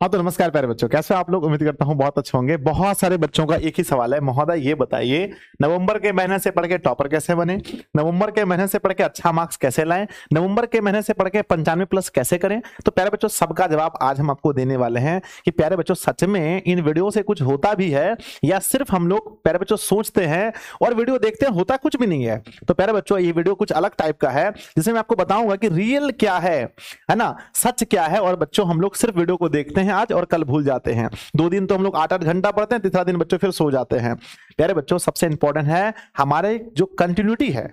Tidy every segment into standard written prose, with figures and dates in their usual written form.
हाँ तो नमस्कार प्यारे बच्चों, कैसे हो आप लोग। उम्मीद करता हूँ बहुत अच्छे होंगे। बहुत सारे बच्चों का एक ही सवाल है, महोदय ये बताइए नवंबर के महीने से पढ़ के टॉपर कैसे बने, नवंबर के महीने से पढ़ के अच्छा मार्क्स कैसे लाएं, नवंबर के महीने से पढ़ के 95+ कैसे करें। तो प्यारे बच्चों सबका जवाब आज हम आपको देने वाले हैं कि प्यारे बच्चों सच में इन वीडियो से कुछ होता भी है या सिर्फ हम लोग प्यारे बच्चों सोचते हैं और वीडियो देखते हैं, होता कुछ भी नहीं है। तो प्यारे बच्चों ये वीडियो कुछ अलग टाइप का है जिसमें मैं आपको बताऊंगा कि रियल क्या है ना, सच क्या है। और बच्चों हम लोग सिर्फ वीडियो को देखते हैं आज और कल भूल जाते हैं। 2 दिन तो हम लोग 8-8 घंटा पढ़ते हैं, तीसरा दिन बच्चों फिर सो जाते हैं। प्यारे बच्चों सबसे इंपॉर्टेंट है हमारे जो कंटिन्यूटी है,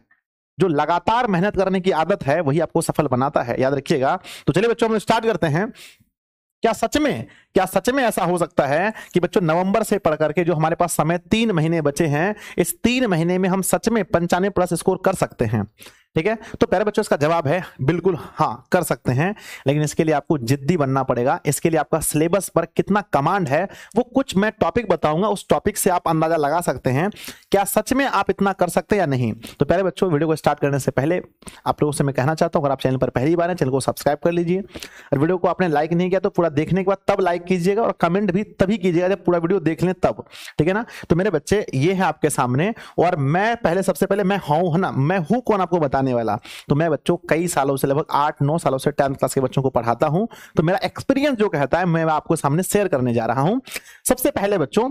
जो लगातार मेहनत करने की आदत है, वही आपको सफल बनाता है, याद रखिएगा। तो चलिए बच्चों हम स्टार्ट करते हैं। क्या सच में ऐसा हो सकता है कि बच्चों नवंबर से पढ़ करके जो हमारे पास समय 3 महीने बचे हैं, इस 3 महीने में हम सच में 95+ स्कोर कर सकते हैं? ठीक है, तो प्यारे बच्चों इसका जवाब है बिल्कुल हाँ, कर सकते हैं। लेकिन इसके लिए आपको जिद्दी बनना पड़ेगा। इसके लिए आपका सिलेबस पर कितना कमांड है वो कुछ मैं टॉपिक बताऊंगा, उस टॉपिक से आप अंदाजा लगा सकते हैं क्या सच में आप इतना कर सकते हैं या नहीं। तो प्यारे बच्चों वीडियो को स्टार्ट करने से पहले आप लोगों से मैं कहना चाहता हूं, अगर आप चैनल पर पहली बार हैं चैनल को सब्सक्राइब कर लीजिए। और वीडियो को आपने लाइक नहीं किया तो पूरा देखने के बाद तब लाइक कीजिएगा, और कमेंट भी तभी कीजिएगा जब पूरा वीडियो देख लें तब, ठीक है ना। तो मेरे बच्चे ये है आपके सामने, और मैं पहले सबसे पहले मैं हूं, है ना, मैं हूं कौन आपको बताने वाला। तो मैं बच्चों कई सालों से, लगभग 8-9 सालों से 10th क्लास के बच्चों को पढ़ाता हूं। तो मेरा एक्सपीरियंस जो कहता है मैं आपको सामने शेयर करने जा रहा हूं। सबसे पहले बच्चों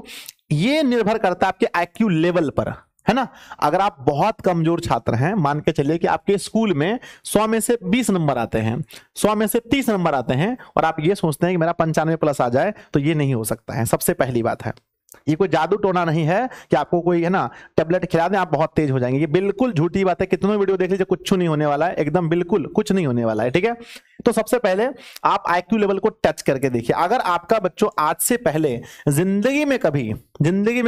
ये निर्भर करता है आपके आईक्यू लेवल पर, है ना। अगर आप बहुत कमजोर छात्र हैं, मान के चलिए कि आपके स्कूल में 100 में से 20 नंबर आते हैं, 100 में से 30 नंबर आते हैं, और आप ये सोचते हैं कि मेरा 95+ आ जाए, तो ये नहीं हो सकता है। सबसे पहली बात है ये कोई जादू टोना नहीं है कि आपको कोई, है ना, टेबलेट खिला दें आप बहुत तेज हो जाएंगे। ये बिल्कुल झूठी बात है। कितनों वीडियो देख लीजिए, कुछ नहीं होने वाला है, एकदम बिल्कुल कुछ नहीं होने वाला है, ठीक है। तो सबसे पहले आप आईक्यू लेवल को टच करके देखिए। अगर आपका बच्चों आज से पहले जिंदगी में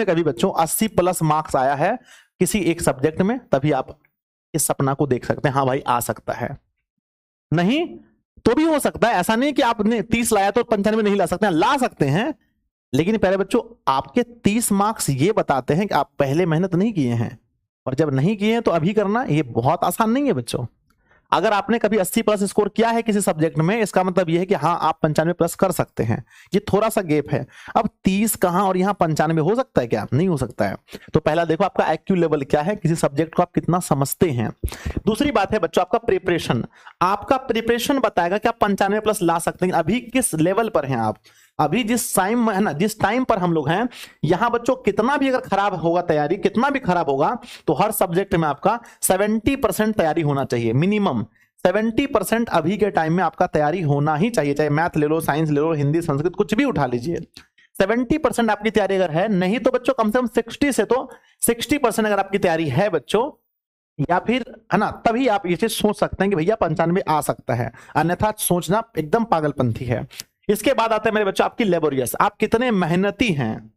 कभी बच्चों 80+ मार्क्स आया है किसी एक सब्जेक्ट में, तभी आप इस सपना को देख सकते हैं, हाँ भाई आ सकता है। नहीं तो भी हो सकता है, ऐसा नहीं कि आपने 30 लाया तो 95 नहीं ला सकते हैं, ला सकते हैं। लेकिन प्यारे बच्चों आपके 30 मार्क्स ये बताते हैं कि आप पहले मेहनत नहीं किए हैं, और जब नहीं किए हैं तो अभी करना ये बहुत आसान नहीं है बच्चों। अगर आपने कभी 80+ स्कोर किया है किसी सब्जेक्ट में, इसका मतलब यह है कि हाँ आप 95+ कर सकते हैं। ये थोड़ा सा गैप है। अब 30 कहां और यहां 95 हो सकता है क्या? नहीं हो सकता है। तो पहला देखो आपका आईक्यू लेवल क्या है, किसी सब्जेक्ट को आप कितना समझते हैं। दूसरी बात है बच्चों आपका प्रिपरेशन। आपका प्रिपरेशन बताएगा कि आप 95+ ला सकते हैं। अभी किस लेवल पर हैं आप, अभी जिस टाइम है ना, जिस टाइम पर हम लोग हैं, यहां बच्चों कितना भी अगर खराब होगा तैयारी, कितना भी खराब होगा, तो हर सब्जेक्ट में आपका 70% तैयारी होना चाहिए, मिनिमम 70% अभी के टाइम में आपका तैयारी होना ही चाहिए। चाहे मैथ ले लो, साइंस ले लो, हिंदी, संस्कृत, कुछ भी उठा लीजिए, 70% आपकी तैयारी अगर है, नहीं तो बच्चों कम से कम 60 से तो 60% अगर आपकी तैयारी है बच्चों, या फिर, है ना, तभी आप ये चीज सोच सकते हैं कि भैया 95 आ सकता है, अन्यथा सोचना एकदम पागलपंथी है। इसके बाद आते हैं मेरे बच्चों आपकी लेबोरियस, आप कितने मेहनती हैं।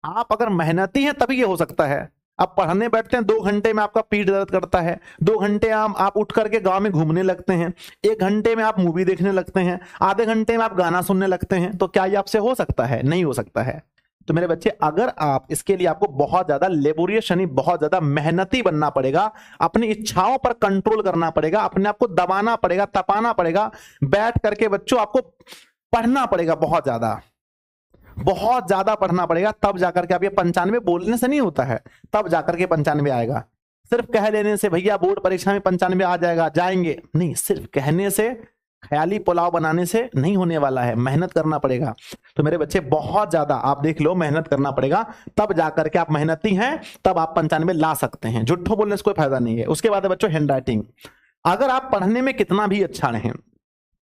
आप अगर मेहनती हैं तभी ये हो सकता है। आप पढ़ने बैठते हैं, 2 घंटे में आपका पीठ दर्द करता है, 2 घंटे आप उठ करके गांव में घूमने लगते हैं, 1 घंटे में आप मूवी देखने लगते हैं, आधे घंटे में आप गाना सुनने लगते हैं, तो क्या ये आपसे हो सकता है? नहीं हो सकता है। तो मेरे बच्चे अगर आप, इसके लिए आपको बहुत ज्यादा लेबोरियस यानी बहुत ज्यादा मेहनती बनना पड़ेगा, अपनी इच्छाओं पर कंट्रोल करना पड़ेगा, अपने आप को दबाना पड़ेगा, तपाना पड़ेगा, बैठ करके बच्चों आपको पढ़ना पड़ेगा, बहुत ज्यादा पढ़ना पड़ेगा, तब जाकर के आप ये 95 बोलने से नहीं होता है, तब जाकर के 95 आएगा। सिर्फ कह लेने से भैया बोर्ड परीक्षा में 95 आ जाएगा, जाएंगे नहीं, सिर्फ कहने से, ख्याली पुलाव बनाने से नहीं होने वाला है, मेहनत करना पड़ेगा। तो मेरे बच्चे बहुत ज्यादा आप देख लो, मेहनत करना पड़ेगा, तब जाकर के आप मेहनती हैं, तब आप 95 ला सकते हैं। झूठों बोलने से कोई फायदा नहीं है। उसके बाद है बच्चों हैंड राइटिंग। अगर आप पढ़ने में कितना भी अच्छा रहें,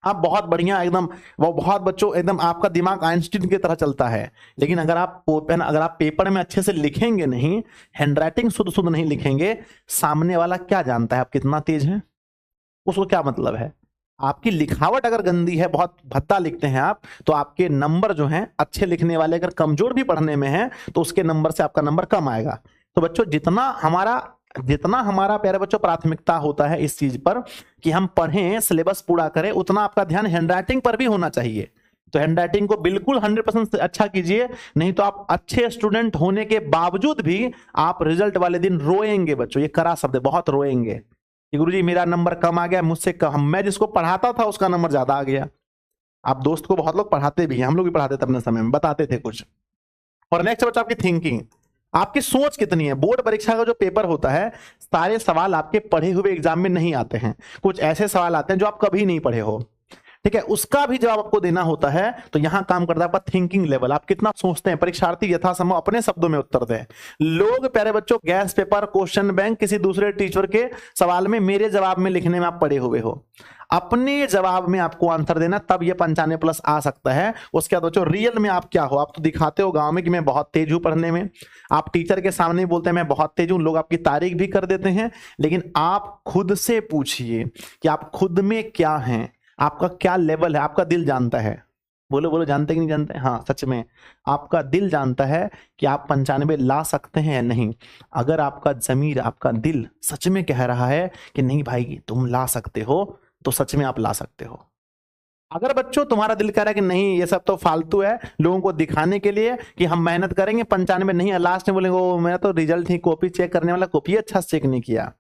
आप बहुत बढ़िया एकदम, वो बहुत बच्चों एकदम आपका दिमाग आइंस्टीन की तरह चलता है, लेकिन अगर आप पेपर में अच्छे से लिखेंगे नहीं, हैंडराइटिंग शुद्ध शुद्ध नहीं लिखेंगे, सामने वाला क्या जानता है आप कितना तेज हैं, उसको क्या मतलब है। आपकी लिखावट अगर गंदी है, बहुत भद्दा लिखते हैं आप, तो आपके नंबर जो हैं, अच्छे लिखने वाले अगर कमजोर भी पढ़ने में हैं, तो उसके नंबर से आपका नंबर कम आएगा। तो बच्चों जितना हमारा प्यारे बच्चों प्राथमिकता होता है इस चीज पर कि हम पढ़ें, सिलेबस पूरा करें, उतना आपका ध्यान हैंडराइटिंग पर भी होना चाहिए। तो हैंडराइटिंग को बिल्कुल 100% अच्छा कीजिए, नहीं तो आप अच्छे स्टूडेंट होने के बावजूद भी आप रिजल्ट वाले दिन रोएंगे बच्चों। ये कड़ा शब्द है, बहुत रोएंगे कि गुरुजी मेरा नंबर कम आ गया, मुझसे कम, मैं जिसको पढ़ाता था उसका नंबर ज्यादा आ गया। आप दोस्त को बहुत लोग पढ़ाते भी हैं, हम लोग भी पढ़ाते थे अपने समय में, बताते थे कुछ। और नेक्स्ट बच्चा आपकी थिंकिंग, आपकी सोच कितनी है। बोर्ड परीक्षा का जो पेपर होता है, सारे सवाल आपके पढ़े हुए एग्जाम में नहीं आते हैं, कुछ ऐसे सवाल आते हैं जो आप कभी नहीं पढ़े हो, ठीक है, उसका भी जवाब आपको देना होता है। तो यहां काम करता है आपका थिंकिंग लेवल, आप कितना सोचते हैं। परीक्षार्थी यथासंभव अपने शब्दों में उत्तर दें। लोग प्यारे बच्चों गैस पेपर, क्वेश्चन बैंक, किसी दूसरे टीचर के सवाल में मेरे जवाब में लिखने में आप पड़े हुए हो, अपने जवाब में आपको आंसर देना, तब ये 95+ आ सकता है। उसके बाद बच्चों रियल में आप क्या हो, आप तो दिखाते हो गांव में कि मैं बहुत तेज हूं पढ़ने में, आप टीचर के सामने बोलते हैं मैं बहुत तेज हूं, लोग आपकी तारीफ भी कर देते हैं, लेकिन आप खुद से पूछिए कि आप खुद में क्या हैं, आपका क्या लेवल है। आपका दिल जानता है, बोलो बोलो, जानते कि नहीं जानते? हाँ, सच में आपका दिल जानता है कि आप 95 ला सकते हैं या नहीं। अगर आपका जमीर, आपका दिल सच में कह रहा है कि नहीं भाई तुम ला सकते हो, तो सच में आप ला सकते हो। अगर बच्चों तुम्हारा दिल कह रहा है कि नहीं ये सब तो फालतू है, लोगों को दिखाने के लिए कि हम मेहनत करेंगे, 95 नहीं, लास्ट में बोलेंगे वो मेरा तो रिजल्ट ही, कॉपी चेक करने वाला कॉपी अच्छा से चेक नहीं किया,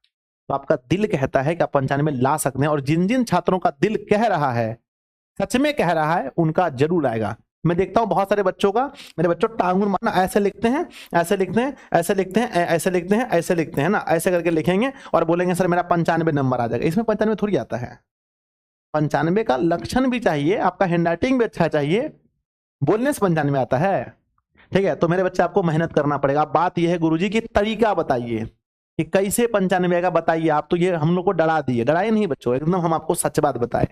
तो आपका दिल कहता है कि आप 95 ला सकते हैं। और जिन जिन छात्रों का दिल कह रहा है, सच में कह रहा है, उनका जरूर आएगा। मैं देखता हूं बहुत सारे बच्चों का, मेरे बच्चों टांगुन मारना, ऐसे लिखते हैं, ऐसे लिखते हैं, ऐसे लिखते हैं, ऐसे लिखते हैं, ऐसे लिखते हैं ना, ऐसे करके लिखेंगे और बोलेंगे सर मेरा 95 नंबर आ जाएगा। इसमें 95 थोड़ी आता है। 95 का लक्षण भी चाहिए, आपका हैंडराइटिंग भी अच्छा चाहिए, बोलने से 95 आता है, ठीक है। तो मेरे बच्चे आपको मेहनत करना पड़ेगा। बात यह है गुरुजी की तरीका बताइए कि कैसे 95 आएगा, बताइए। आप तो ये हम लोग को डरा दिए, डराए नहीं बच्चों, एकदम हम आपको सच बात बताए।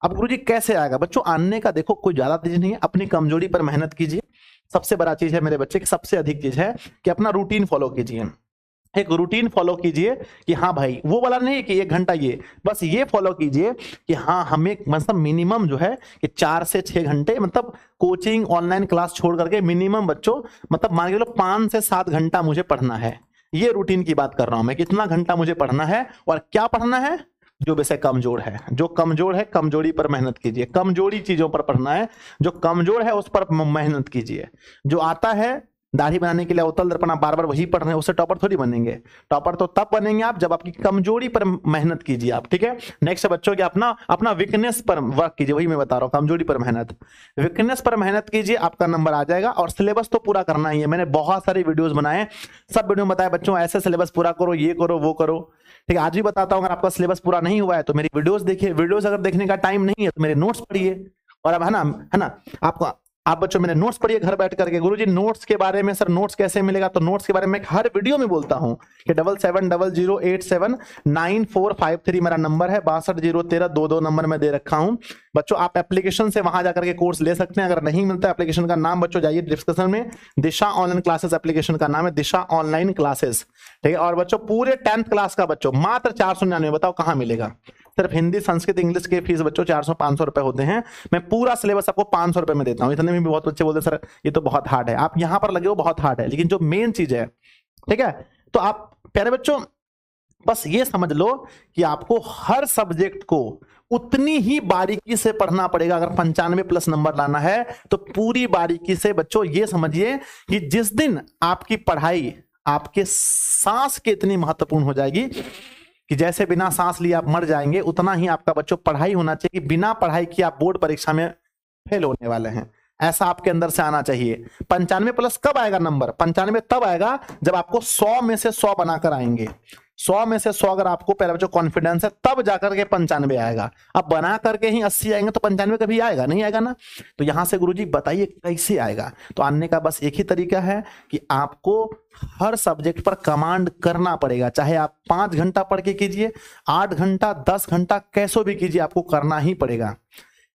अब गुरुजी कैसे आएगा बच्चों? आने का देखो कोई ज्यादा चीज नहीं है, अपनी कमजोरी पर मेहनत कीजिए। सबसे बड़ा चीज है मेरे बच्चे की, सबसे अधिक चीज है कि अपना रूटीन फॉलो कीजिए। एक रूटीन फॉलो कीजिए कि हाँ भाई, वो वाला नहीं कि 1 घंटा, ये बस ये फॉलो कीजिए कि हाँ हमें मतलब मिनिमम जो है कि 4 से 6 घंटे, मतलब कोचिंग ऑनलाइन क्लास छोड़ करके मिनिमम बच्चों, मतलब मान के चलो 5 से 7 घंटा मुझे पढ़ना है। ये रूटीन की बात कर रहा हूं मैं, कितना घंटा मुझे पढ़ना है और क्या पढ़ना है। जो विषय कमजोर है, जो कमजोर है, कमजोरी पर मेहनत कीजिए। कमजोरी चीजों पर पढ़ना है, जो कमजोर है उस पर मेहनत कीजिए। जो आता है, दाढ़ी बनाने के लिए अवतल दर्पण आप बार बार वही पढ़ रहे हैं, उससे टॉपर थोड़ी बनेंगे। टॉपर तो तब बनेंगे आप जब आपकी कमजोरी पर मेहनत कीजिए आप, ठीक है। नेक्स्ट बच्चों के अपना अपना वीकनेस पर वर्क कीजिए, वही मैं बता रहा हूं, कमजोरी पर मेहनत, वीकनेस पर मेहनत कीजिए, आपका नंबर आ जाएगा। और सिलेबस तो पूरा करना ही है, मैंने बहुत सारे वीडियोस बनाए, सब वीडियो में बताया बच्चों ऐसे सिलेबस पूरा करो, ये करो वो करो, ठीक है। आज भी बताता हूं, अगर आपका सिलेबस पूरा नहीं हुआ है तो मेरी वीडियोस देखिए, वीडियोस अगर देखने का टाइम नहीं है तो मेरे नोट्स पढ़िए। और अब है ना आपको, आप बच्चों मेरे नोट्स पढ़िए घर बैठ करके। गुरुजी नोट्स के बारे में, सर नोट्स कैसे मिलेगा? तो नोट्स के बारे में हर वीडियो में बोलता हूं कि 7700879453 मेरा नंबर है, 620322 नंबर में दे रखा हूं। बच्चों आप एप्लीकेशन से वहां जाकर के कोर्स ले सकते हैं। अगर नहीं मिलता एप्लीकेशन का नाम बच्चों जाइए डिस्क्रिप्शन में, दिशा ऑनलाइन क्लासेस एप्लीकेशन का नाम है, दिशा ऑनलाइन क्लासेस, ठीक है। और बच्चों पूरे 10th क्लास का बच्चों मात्र 499, बताओ कहां मिलेगा? सिर्फ हिंदी, संस्कृत, इंग्लिश के फीस बच्चों 400-500 रुपए होते हैं। मैं पूरा सिलेबस आपको 500 रुपए में देता हूं। इतने में भी बहुत बच्चे बोलते हैं सर ये तो बहुत हार्ड है। आप यहां पर लगे हो बहुत हार्ड है, लेकिन जो मेन चीज है, ठीक है, तो आप प्यारे बच्चों बस ये समझ लो कि आपको हर सब्जेक्ट को उतनी ही बारीकी से पढ़ना पड़ेगा। अगर 95+ नंबर लाना है तो पूरी बारीकी से बच्चों ये समझिए कि जिस दिन आपकी पढ़ाई आपके सांस के इतनी महत्वपूर्ण हो जाएगी कि जैसे बिना सांस लिए आप मर जाएंगे, उतना ही आपका बच्चों पढ़ाई होना चाहिए कि बिना पढ़ाई किए आप बोर्ड परीक्षा में फेल होने वाले हैं, ऐसा आपके अंदर से आना चाहिए। 95+ कब आएगा नंबर? 95 तब आएगा जब आपको 100 में से 100 बनाकर आएंगे। 100 में से 100 अगर आपको पहले बच्चों कॉन्फिडेंस है तब जाकर के 95 आएगा। अब बना करके ही 80 आएंगे तो 95 कभी आएगा नहीं? आएगा ना। तो यहां से गुरुजी बताइए कैसे आएगा? तो आने का बस एक ही तरीका है कि आपको हर सब्जेक्ट पर कमांड करना पड़ेगा। चाहे आप 5 घंटा पढ़ के कीजिए, 8 घंटा, 10 घंटा, कैसो भी कीजिए, आपको करना ही पड़ेगा,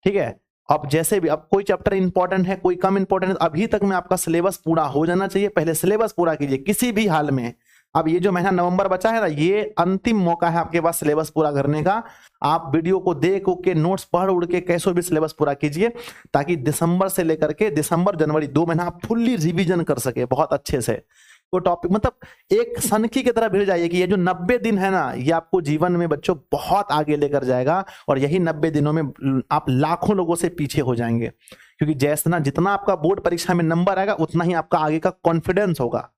ठीक है। अब जैसे भी, अब कोई चैप्टर इंपॉर्टेंट है, कोई कम इंपॉर्टेंट है, अभी तक में आपका सिलेबस पूरा हो जाना चाहिए। पहले सिलेबस पूरा कीजिए किसी भी हाल में। अब ये जो महीना नवंबर बचा है ना, ये अंतिम मौका है आपके पास सिलेबस पूरा करने का। आप वीडियो को देख के नोट्स पढ़ उड़ के कैसे भी सिलेबस पूरा कीजिए, ताकि दिसंबर से लेकर के दिसंबर जनवरी 2 महीना आप फुल्ली रिवीजन कर सके बहुत अच्छे से। वो टॉपिक मतलब एक सनकी की तरह भिड़ जाइए कि ये जो 90 दिन है ना, ये आपको जीवन में बच्चों बहुत आगे लेकर जाएगा। और यही 90 दिनों में आप लाखों लोगों से पीछे हो जाएंगे, क्योंकि जैसे ना जितना आपका बोर्ड परीक्षा में नंबर आएगा उतना ही आपका आगे का कॉन्फिडेंस होगा।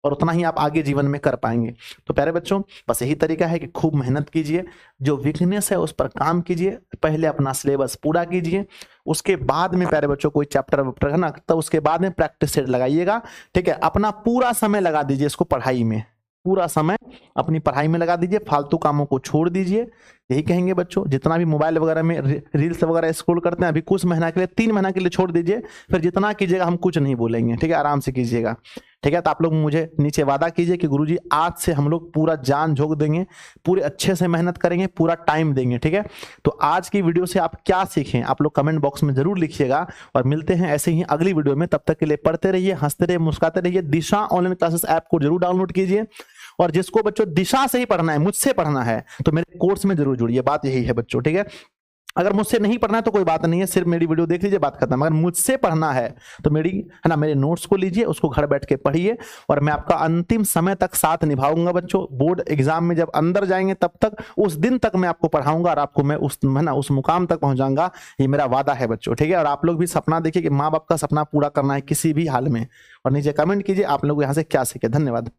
और उतना ही आप आगे जीवन में कर पाएंगे। तो प्यारे बच्चों, बस यही तरीका है कि खूब मेहनत कीजिए, जो वीकनेस है उस पर काम कीजिए, पहले अपना सिलेबस पूरा कीजिए, उसके बाद में प्यारे बच्चों कोई चैप्टर वैप्टर है ना, तो उसके बाद में प्रैक्टिस सेट लगाइएगा, ठीक है। अपना पूरा समय लगा दीजिए इसको पढ़ाई में, पूरा समय अपनी पढ़ाई में लगा दीजिए, फालतू कामों को छोड़ दीजिए। यही कहेंगे बच्चों, जितना भी मोबाइल वगैरह में रील्स वगैरह स्क्रॉल करते हैं, अभी कुछ महीना के लिए, 3 महीना के लिए छोड़ दीजिए, फिर जितना कीजिएगा हम कुछ नहीं बोलेंगे, ठीक है, आराम से कीजिएगा, ठीक है। तो आप लोग मुझे नीचे वादा कीजिए कि गुरुजी आज से हम लोग पूरा जान झोंक देंगे, पूरे अच्छे से मेहनत करेंगे, पूरा टाइम देंगे, ठीक है। तो आज की वीडियो से आप क्या सीखें आप लोग कमेंट बॉक्स में जरूर लिखिएगा, और मिलते हैं ऐसे ही अगली वीडियो में। तब तक के लिए पढ़ते रहिए, हंसते रहिए, मुस्कुराते रहिए। दिशा ऑनलाइन क्लासेस ऐप को जरूर डाउनलोड कीजिए, और जिसको बच्चों दिशा से ही पढ़ना है, मुझसे पढ़ना है, तो मेरे कोर्स में जरूर जुड़िए। बात यही है बच्चों, ठीक है। अगर मुझसे नहीं पढ़ना है तो कोई बात नहीं है, सिर्फ मेरी वीडियो देख लीजिए, बात खत्म। अगर मुझसे पढ़ना है तो मेरी है ना, मेरे नोट्स को लीजिए, उसको घर बैठ के पढ़िए, और मैं आपका अंतिम समय तक साथ निभाऊंगा बच्चों। बोर्ड एग्जाम में जब अंदर जाएंगे तब तक, उस दिन तक मैं आपको पढ़ाऊंगा, और आपको मैं उस है ना उस मुकाम तक पहुंचाऊंगा, ये मेरा वादा है बच्चों, ठीक है। और आप लोग भी सपना देखिए कि माँ बाप का सपना पूरा करना है किसी भी हाल में, और नीचे कमेंट कीजिए आप लोग यहाँ से क्या सीखे। धन्यवाद।